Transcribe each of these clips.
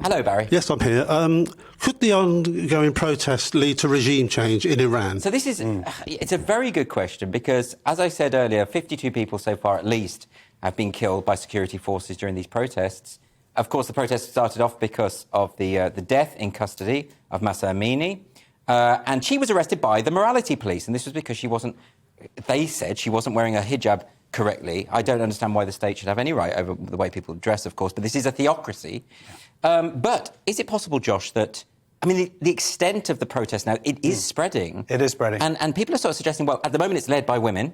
Hello, Barry. Yes, I'm here. Could the ongoing protests lead to regime change in Iran? So this is it's a very good question because, as I said earlier, 52 people so far at least have been killed by security forces during these protests. Of course, the protests started off because of the death in custody of Mahsa Amini, and she was arrested by the morality police, and this was because they said she wasn't wearing a hijab correctly. I don't understand why the state should have any right over the way people dress, of course, but this is a theocracy. But is it possible, Josh, that, I mean, the extent of the protest now, it is spreading. It is spreading. And people are sort of suggesting, well, at the moment it's led by women.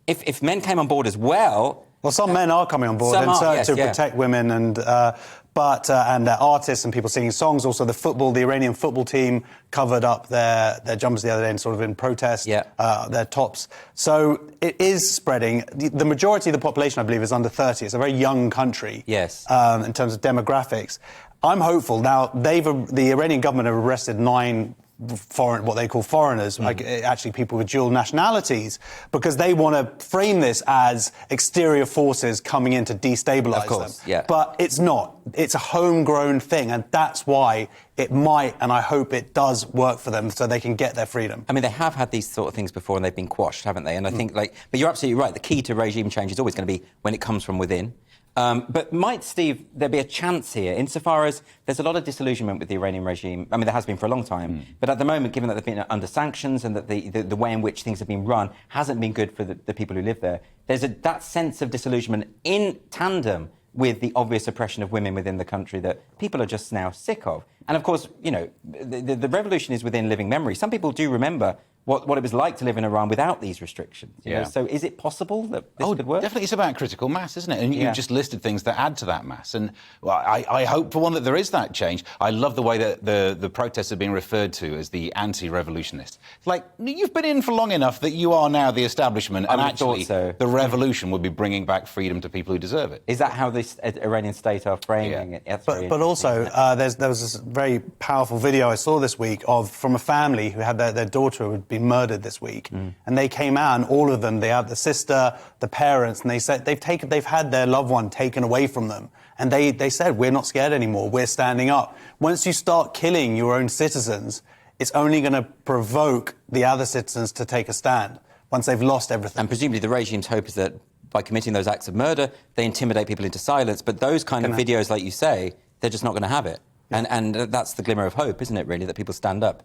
If men came on board as well... Well, some men are coming on board to protect women and their artists and people singing songs. Also, the Iranian football team covered up their jumpers the other day and sort of in protest, their tops. So it is spreading. The majority of the population, I believe, is under 30. It's a very young country. Yes. In terms of demographics. I'm hopeful. Now, the Iranian government have arrested 9 what they call foreigners, like actually people with dual nationalities, because they want to frame this as exterior forces coming in to destabilise them. Yeah. But it's not. It's a homegrown thing, and that's why it might, and I hope it does work for them so they can get their freedom. I mean, they have had these sort of things before and they've been quashed, haven't they? And I think, but you're absolutely right. The key to regime change is always going to be when it comes from within. But might, Steve, there be a chance here, insofar as there's a lot of disillusionment with the Iranian regime? I mean, there has been for a long time. But at the moment, given that they've been under sanctions and that the way in which things have been run hasn't been good for the people who live there, there's that sense of disillusionment in tandem with the obvious oppression of women within the country that people are just now sick of. And, of course, you know, the revolution is within living memory. Some people do remember what it was like to live in Iran without these restrictions. You know? So is it possible that this could work? Definitely. It's about critical mass, isn't it? And you just listed things that add to that mass. And well, I hope, for one, that there is that change. I love the way that the protests are being referred to as the anti-revolutionists. It's like, you've been in for long enough that you are now the establishment, and actually the revolution would be bringing back freedom to people who deserve it. Is that how the Iranian state are framing it? But also, there was this very powerful video I saw this week from a family who had their daughter who had been murdered this week, and they came out, and all of them, they had the sister, the parents, and they said they've had their loved one taken away from them, and they said, we're not scared anymore, we're standing up. Once you start killing your own citizens, it's only going to provoke the other citizens to take a stand once they've lost everything. And presumably the regime's hope is that by committing those acts of murder, they intimidate people into silence, but those kind of videos, like you say, they're just not going to have it. And that's the glimmer of hope, isn't it, really, that people stand up?